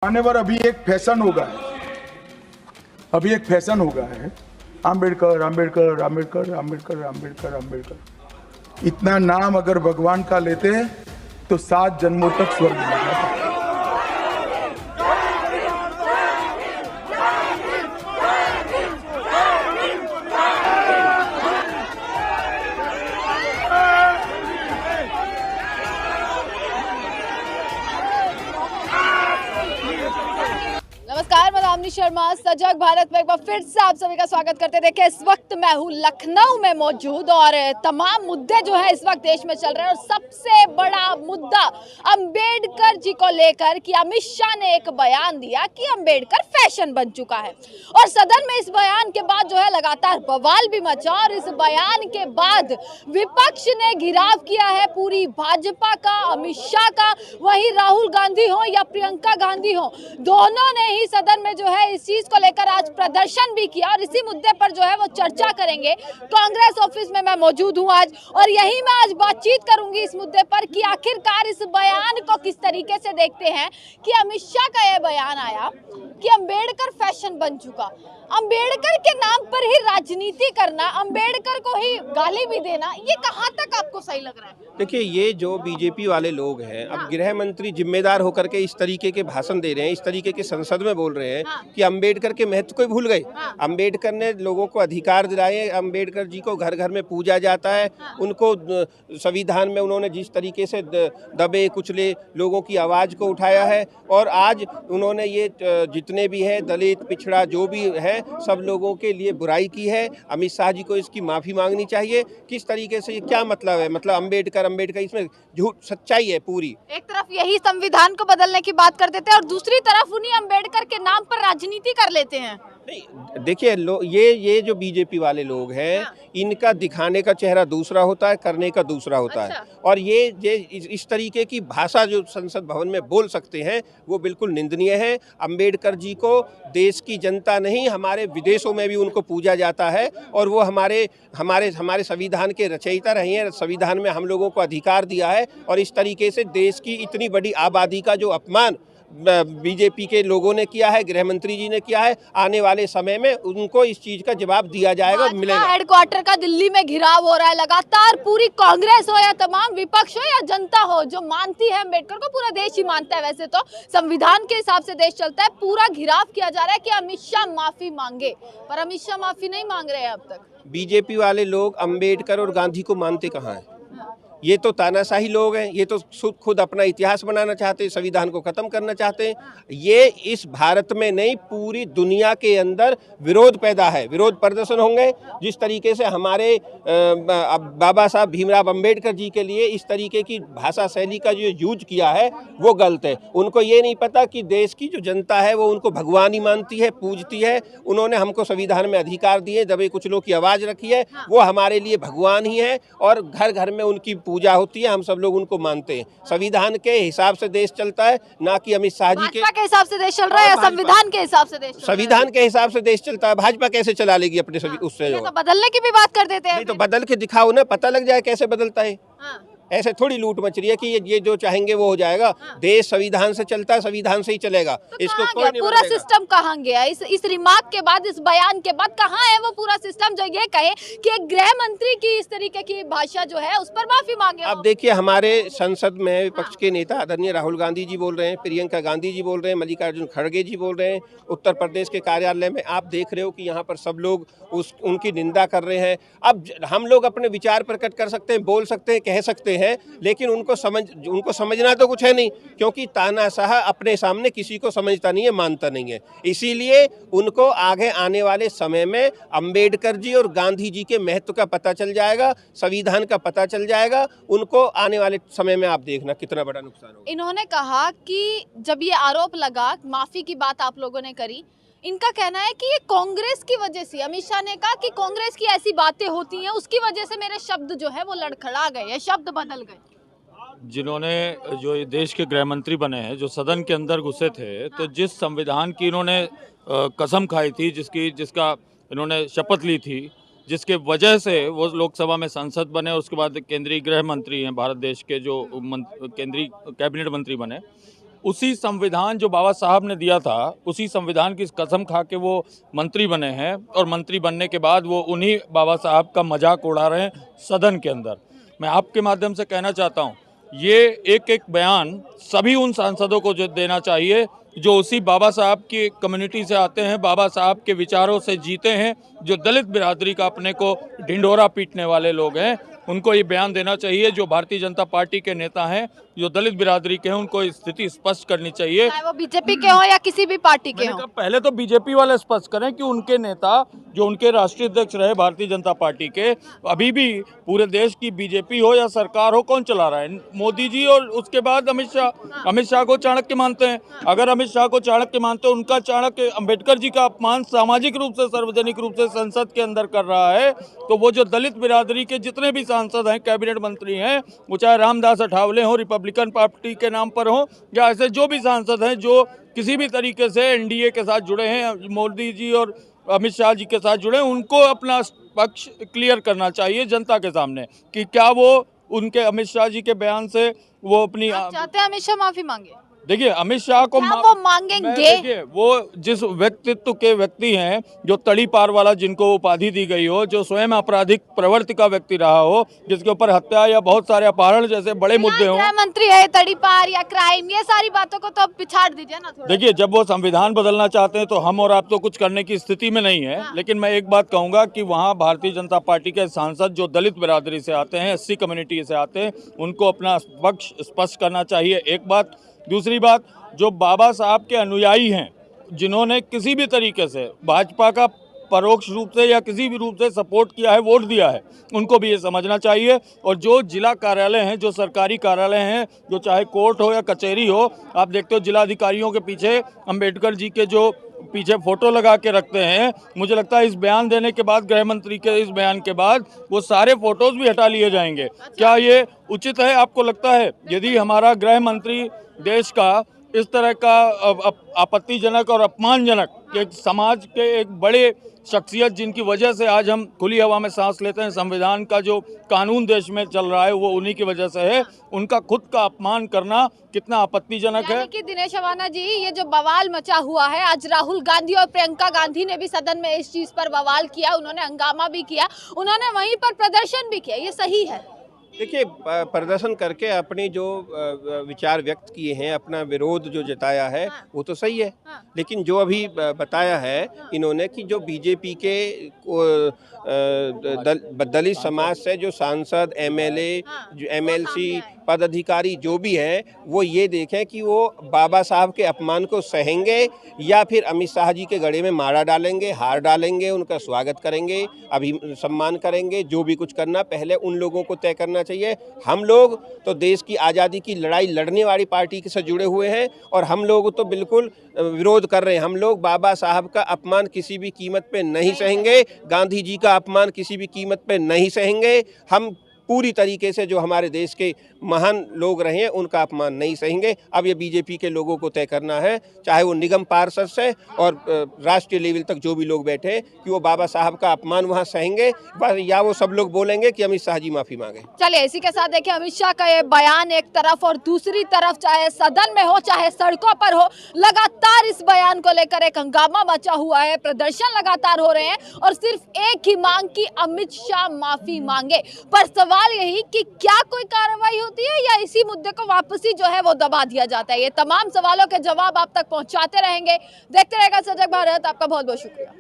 आने पर अभी एक फैशन हो गया है, आम्बेडकर आम्बेडकर आम्बेडकर आम्बेडकर आम्बेडकर आम्बेडकर। इतना नाम अगर भगवान का लेते तो 7 जन्मों तक स्वर्ग मिल जाता। नमस्कार, मैं दामिनी शर्मा सजग भारत में एक बार फिर से आप सभी का स्वागत करते। देखिए, इस वक्त मैं हूँ लखनऊ में मौजूद और तमाम मुद्दे जो है इस वक्त देश में चल रहे हैं और सबसे बड़ा मुद्दा अंबेडकर जी को लेकर कि अमित शाह ने एक बयान दिया कि अंबेडकर फैशन बन चुका है और सदन में इस बयान के बाद जो है लगातार बवाल भी मचा और इस बयान के बाद विपक्ष ने घिराव किया है पूरी भाजपा का, अमित शाह का। वहीं राहुल गांधी हो या प्रियंका गांधी हो, दोनों ने ही सदन में जो है इस चीज को लेकर आज प्रदर्शन भी किया और इसी मुद्दे पर जो है वो चर्चा करेंगे। कांग्रेस ऑफिस में मैं मौजूद हूं आज और यही मैं आज बातचीत करूंगी इस मुद्दे पर कि आखिरकार इस बयान को किस तरीके से देखते हैं कि अमित शाह का यह बयान आया कि अंबेडकर फैशन बन चुका। अंबेडकर के नाम पर ही राजनीति करना, अंबेडकर को ही गाली भी देना, ये कहां तक आपको सही लग रहा है? देखिए, ये जो बीजेपी वाले लोग हैं, अब गृह मंत्री जिम्मेदार होकर के इस तरीके के भाषण दे रहे हैं, इस तरीके के संसद में बोल रहे हैं कि अंबेडकर के महत्व को ही भूल गए। अंबेडकर ने लोगों को अधिकार दिलाए, अंबेडकर जी को घर घर में पूजा जाता है, उनको संविधान में उन्होंने जिस तरीके से दबे कुचले लोगों की आवाज़ को उठाया है और आज उन्होंने ये जितने भी है दलित पिछड़ा जो भी है सब लोगों के लिए बुराई की है। अमित शाह जी को इसकी माफ़ी मांगनी चाहिए। किस तरीके से, ये क्या मतलब है? मतलब अंबेडकर इसमें झूठ, सच्चाई है पूरी। एक तरफ यही संविधान को बदलने की बात कर देते हैं और दूसरी तरफ उन्हीं अंबेडकर के नाम पर राजनीति कर लेते हैं। नहीं, देखिए, ये जो बीजेपी वाले लोग हैं, इनका दिखाने का चेहरा दूसरा होता है, करने का दूसरा होता है। और ये इस तरीके की भाषा जो संसद भवन में बोल सकते हैं वो बिल्कुल निंदनीय है। अंबेडकर जी को देश की जनता नहीं, हमारे विदेशों में भी उनको पूजा जाता है और वो हमारे संविधान के रचयिता रहे हैं। संविधान में हम लोगों को अधिकार दिया है और इस तरीके से देश की इतनी बड़ी आबादी का जो अपमान बीजेपी के लोगों ने किया है, गृह मंत्री जी ने किया है, आने वाले समय में उनको इस चीज का जवाब दिया जाएगा, मिलेगा। हेडक्वार्टर का दिल्ली में घिराव हो रहा है लगातार। पूरी कांग्रेस हो या तमाम विपक्ष हो या जनता हो जो मानती है अंबेडकर को, पूरा देश ही मानता है, वैसे तो संविधान के हिसाब से देश चलता है, पूरा घिराव किया जा रहा है कि अमित शाह माफी मांगे, पर अमित शाह माफी नहीं मांग रहे हैं अब तक। बीजेपी वाले लोग अंबेडकर और गांधी को मानते कहाँ हैं? ये तो तानाशाही लोग हैं, ये तो खुद अपना इतिहास बनाना चाहते हैं, संविधान को खत्म करना चाहते हैं। ये इस भारत में नहीं, पूरी दुनिया के अंदर विरोध पैदा है, विरोध प्रदर्शन होंगे। जिस तरीके से हमारे बाबा साहब भीमराव अंबेडकर जी के लिए इस तरीके की भाषा शैली का जो यूज किया है वो गलत है। उनको ये नहीं पता कि देश की जो जनता है वो उनको भगवान ही मानती है, पूजती है। उन्होंने हमको संविधान में अधिकार दिए, दबे कुचलों की आवाज़ रखी है, वो हमारे लिए भगवान ही है और घर घर में उनकी पूजा होती है, हम सब लोग उनको मानते हैं। संविधान के हिसाब से देश चलता है, ना कि अमित शाह जी के हिसाब से देश चल रहा है या संविधान के हिसाब से देश? संविधान के हिसाब से देश चलता है। भाजपा कैसे चला लेगी अपने उससे? तो बदलने की भी बात कर देते हैं। नहीं तो बदल के दिखाओ ना, पता लग जाए कैसे बदलता है। ऐसे थोड़ी लूट मच रही है कि ये जो चाहेंगे वो हो जाएगा। देश संविधान से चलता है, संविधान से ही चलेगा। तो इसको कोई नहीं पूरा बदलेगा। सिस्टम कहाँ गया? इस रिमार्क के बाद, इस बयान के बाद कहाँ है वो पूरा सिस्टम जो ये कहे कि एक गृह मंत्री की इस तरीके की भाषा जो है उस पर माफी मांगे? अब देखिए, हमारे संसद में विपक्ष के नेता आदरणीय राहुल गांधी जी बोल रहे हैं, प्रियंका गांधी जी बोल रहे हैं, मल्लिकार्जुन खड़गे जी बोल रहे हैं। उत्तर प्रदेश के कार्यालय में आप देख रहे हो कि यहाँ पर सब लोग उनकी निंदा कर रहे हैं। अब हम लोग अपने विचार प्रकट कर सकते हैं, बोल सकते हैं, कह सकते हैं, लेकिन उनको समझना तो कुछ है नहीं, क्योंकि तानाशाह अपने सामने किसी को समझता नहीं है, मानता नहीं है। इसीलिए उनको आगे आने वाले समय में अंबेडकर जी और गांधी जी के महत्व का पता चल जाएगा, संविधान का पता चल जाएगा। उनको आने वाले समय में आप देखना कितना बड़ा नुकसान होगा। इन्होंने कहा कि जब ये आरोप लगा, माफी की बात आप लोगों ने करी, इनका कहना है कि ये कांग्रेस की वजह से, अमित शाह ने कहा कि कांग्रेस की ऐसी बातें होती हैं उसकी वजह से मेरे शब्द जो है वो लड़खड़ा गए, शब्द बदल गए। जिन्होंने जो ये देश के गृह मंत्री बने हैं, जो सदन के अंदर घुसे थे, तो जिस संविधान की इन्होंने कसम खाई थी, जिसका इन्होंने शपथ ली थी, जिसके वजह से वो लोकसभा में सांसद बने, उसके बाद केंद्रीय गृह मंत्री हैं भारत देश के, जो केंद्रीय कैबिनेट मंत्री बने, उसी संविधान जो बाबा साहब ने दिया था, उसी संविधान की कसम खा के वो मंत्री बने हैं और मंत्री बनने के बाद वो उन्हीं बाबा साहब का मजाक उड़ा रहे हैं सदन के अंदर। मैं आपके माध्यम से कहना चाहता हूँ, ये एक एक बयान सभी उन सांसदों को जो देना चाहिए जो उसी बाबा साहब की कम्युनिटी से आते हैं, बाबा साहब के विचारों से जीते हैं, जो दलित बिरादरी का अपने को ढिंढोरा पीटने वाले लोग हैं, उनको ये बयान देना चाहिए। जो भारतीय जनता पार्टी के नेता हैं, जो दलित बिरादरी के हैं, उनको स्थिति स्पष्ट करनी चाहिए। चाहे वो बीजेपी के हो या किसी भी पार्टी के मैंने हो। कहा पहले तो बीजेपी वाले स्पष्ट करें कि उनके नेता जो उनके राष्ट्रीय अध्यक्ष रहे भारतीय जनता पार्टी के, अभी भी पूरे देश की बीजेपी हो या सरकार हो, कौन चला रहा है? मोदी जी और उसके बाद अमित शाह। अमित शाह को चाणक्य मानते हैं। अगर अमित शाह को चाणक्य मानते हैं, उनका चाणक्य अम्बेडकर जी का अपमान सामाजिक रूप से, सार्वजनिक रूप से संसद के अंदर कर रहा है, तो वो जो दलित बिरादरी के जितने भी सांसद हैं, कैबिनेट मंत्री हैं, वो चाहे रामदास अठावले हो, रिपब्लिकन पार्टी के नाम पर हो, या ऐसे जो भी सांसद हैं जो किसी भी तरीके से एनडीए के साथ जुड़े हैं, मोदी जी और अमित शाह जी के साथ जुड़े हैं, उनको अपना पक्ष क्लियर करना चाहिए जनता के सामने कि क्या वो उनके अमित शाह जी के बयान से वो अपनी आप चाहते हैं अमित शाह माफी मांगे? देखिए अमित शाह को क्या वो मांगेंगे? देखिए वो जिस व्यक्तित्व के व्यक्ति हैं, जो तड़ी पार वाला जिनको उपाधि दी गई हो, जो स्वयं आपराधिक प्रवृत्ति का व्यक्ति रहा हो, जिसके ऊपर हत्या या बहुत सारे अपहरण जैसे बड़े मुद्दे हों। गृह मंत्री है, तड़ी पार या क्राइम, ये सारी बातों को तो अब पिछाड़ दीजिए ना थोड़ा। देखिए जब वो संविधान बदलना चाहते हैं तो हम और आप तो कुछ करने की स्थिति में नहीं है, लेकिन मैं एक बात कहूंगा कि वहाँ भारतीय जनता पार्टी के सांसद जो दलित बिरादरी से आते हैं, एससी कम्युनिटी से आते हैं, उनको अपना पक्ष स्पष्ट करना चाहिए। एक बात। दूसरी बात, जो बाबा साहब के अनुयायी हैं, जिन्होंने किसी भी तरीके से भाजपा का परोक्ष रूप से या किसी भी रूप से सपोर्ट किया है, वोट दिया है, उनको भी ये समझना चाहिए। और जो जिला कार्यालय हैं, जो सरकारी कार्यालय हैं, जो चाहे कोर्ट हो या कचहरी हो, आप देखते हो जिला अधिकारियों के पीछे अम्बेडकर जी के जो पीछे फोटो लगा के रखते हैं। मुझे लगता है इस बयान देने के बाद, गृह मंत्री के इस बयान के बाद, वो सारे फोटोज भी हटा लिए जाएंगे। क्या ये उचित है? आपको लगता है यदि हमारा गृह मंत्री देश का इस तरह का आपत्तिजनक और अपमानजनक एक समाज के एक बड़े शख्सियत, जिनकी वजह से आज हम खुली हवा में सांस लेते हैं, संविधान का जो कानून देश में चल रहा है वो उन्हीं की वजह से है, उनका खुद का अपमान करना कितना आपत्तिजनक है। यानी कि दिनेश अवाना जी, ये जो बवाल मचा हुआ है, आज राहुल गांधी और प्रियंका गांधी ने भी सदन में इस चीज पर बवाल किया, उन्होंने हंगामा भी किया, उन्होंने वहीं पर प्रदर्शन भी किया, ये सही है? देखिए, प्रदर्शन करके अपनी जो विचार व्यक्त किए हैं, अपना विरोध जो जताया है, वो तो सही है। लेकिन जो अभी बताया है इन्होंने कि जो बीजेपी के दलित समाज से जो सांसद, एमएलए, जो एमएलसी पदाधिकारी जो भी है, वो ये देखें कि वो बाबा साहब के अपमान को सहेंगे या फिर अमित शाह जी के गले में माला डालेंगे, हार डालेंगे, उनका स्वागत करेंगे, सम्मान करेंगे। जो भी कुछ करना पहले उन लोगों को तय करना चाहिए। हम लोग तो देश की आज़ादी की लड़ाई लड़ने वाली पार्टी से जुड़े हुए हैं और हम लोग तो बिल्कुल विरोध कर रहे हैं। हम लोग बाबा साहब का अपमान किसी भी कीमत पे नहीं सहेंगे, गांधी जी का अपमान किसी भी कीमत पे नहीं सहेंगे। हम पूरी तरीके से जो हमारे देश के महान लोग रहे हैं उनका अपमान नहीं सहेंगे। अब ये बीजेपी के लोगों को तय करना है, चाहे वो निगम पार्षद से और राष्ट्रीय लेवल तक जो भी लोग बैठे हैं, कि वो बाबा साहब का अपमान वहाँ सहेंगे या वो सब लोग बोलेंगे कि अमित शाह जी माफ़ी मांगे। चलिए, इसी के साथ देखिए अमित शाह का ये बयान एक तरफ और दूसरी तरफ, चाहे सदन में हो चाहे सड़कों पर हो, लगातार इस बयान को लेकर एक हंगामा मचा हुआ है, प्रदर्शन लगातार हो रहे हैं और सिर्फ एक ही मांग की अमित शाह माफी मांगे। पर सवाल यही कि क्या कोई कार्रवाई होती है या इसी मुद्दे को वापसी जो है वो दबा दिया जाता है? ये तमाम सवालों के जवाब आप तक पहुंचाते रहेंगे। देखते रहेगा सजग भारत। आपका बहुत बहुत शुक्रिया।